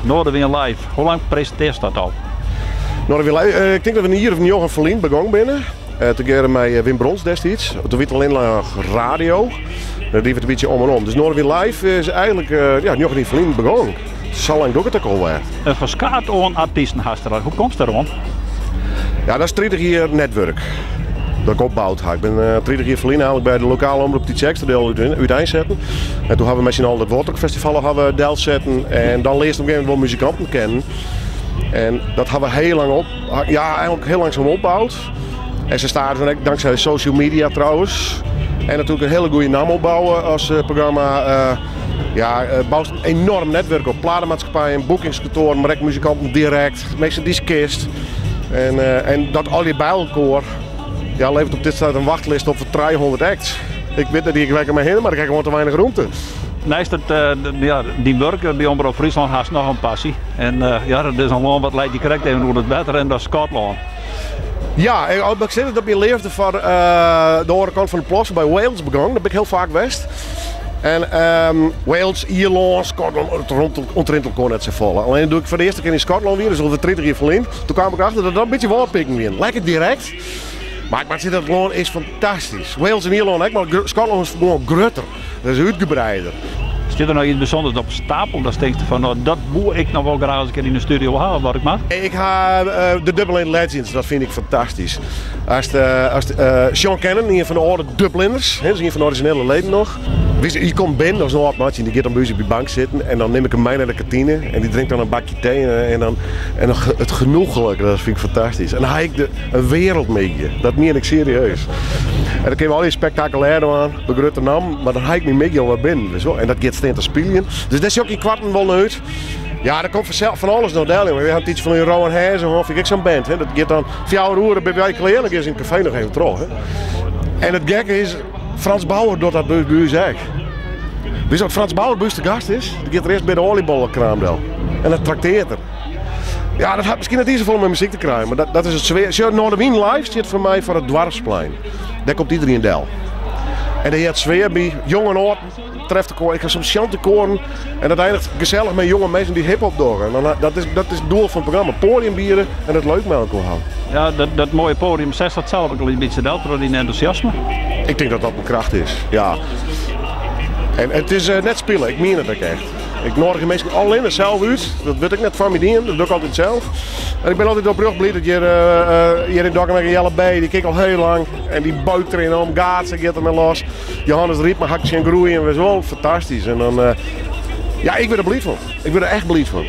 Noorderwind Live. Hoe lang presenteert dat al? Ik denk dat we hier of een jongen verlien begonnen binnen. Together met Wim Brons destijds. Toen werd alleen nog radio. Dat liep het een beetje om en om. Dus Noorderwind Live is eigenlijk nog niet verlien begonnen. Zo lang doe ik het ook alweer. Een verskaat aan artiesten hast er. Hoe komt het erom? Ja, dat is 30 jaar netwerk. Dat ik opbouwd heb. Ik ben 30 jaar verlien eigenlijk bij de lokale omroep die Checksterdeel uiteenzetten. En toen hebben we met z'n allen het Waterfestival deel zetten. En dan leerst op een gegeven moment wel muzikanten kennen. En dat hebben we heel lang eigenlijk heel langzaam opgebouwd. En ze staan dankzij social media trouwens. En natuurlijk een hele goede naam opbouwen als programma. Bouwt een enorm netwerk op. Platenmaatschappijen, boekingskantoren, maar ook muzikanten direct. Meestal diskist. En dat al je bij elkaar levert op dit staat een wachtlijst op voor 300 acts. Ik weet dat die werken mee heen, maar ik krijg gewoon te weinig ruimte. Naast die werken bij Omroep Friesland haast nog een passie. En dat is een land wat leidt je correct even hoe het beter en dat is Schotland. Ja, ik zeg dat je leefde van de andere kant van de plassen bij Wales begonnen. Dat ben ik heel vaak geweest. En Wales, Ierland, Schotland, ontrint kon net zo vallen. Alleen doe ik voor de eerste keer in Schotland weer, dus al de 30 jaar verliezen. Toen kwam ik achter dat een beetje walpikken weer. Lekker direct. Maar dat land is fantastisch. Wales en Ierland ook, maar Schotland is gewoon grutter. Dat is uitgebreider. Zit er nou iets bijzonders op stapel? Dat denk je van, dat boer ik nog wel graag eens een keer in de studio halen, wat ik mag. Ik ga de Dublin Legends, dat vind ik fantastisch. Als Sean Cannon, een van de oude Dubliners, dat is een van de originele leden nog. Je komt binnen, dat is een oud maatje, die gaat dan bij ons op de bank zitten en dan neem ik hem mee naar de kantine en die drinkt dan een bakje thee en dan het genoegelijke, dat vind ik fantastisch. En dan ga ik een wereld mee, dat meen ik serieus. En dan kunnen we al die spectaculaire aan, begrote naam, maar dan ga ik niet mee wat binnen. En dat gaat steen te spelen. Dus dat is ook in kwarten wel uit. Ja, er komt van alles nog deel in. We hebben iets van een Rowan Hazen of ik zo'n band. Hè. Dat gaat dan 4 uur bij wij kleerlijk is in het café nog even terug. Hè. En het gekke is, Frans Bauer doet dat bij u zeg. Weet je wat Frans Bauer bij de gast is? Die gaat er eerst bij de oliebollenkraam del. En dat trakteert er. Ja, dat had misschien niet zoveel met muziek te krijgen, maar dat is het zweer. Als je Noorderwind Live zit voor mij voor het Dwarfsplein. Daar komt iedereen del. En daar heeft sfeer bij jong en oud. Treft de koor. Ik ga soms chante koren en dat eindigt gezellig met jonge mensen die hip-hop doen. Dat is het doel van het programma. Podium bieden en het leuk met elkaar houden. Ja, dat mooie podium zegt dat zelf ook al een beetje door die enthousiasme. Ik denk dat dat mijn kracht is. Ja. En het is net spelen, ik meen het ook echt. Ik nodig mensen al in het zelf uit. Dat weet ik net van me dienen, dat doe ik altijd zelf. En ik ben altijd oprecht blij dat hier in Dokkum met een jelle bij, die kijkt al heel lang. En die buikt erin om, gaat ze, gaat er mee los. Johannes Riep, maar hakjes en groeien en we zo, fantastisch. En dan, ik ben er blij van. Ik ben er echt blij van.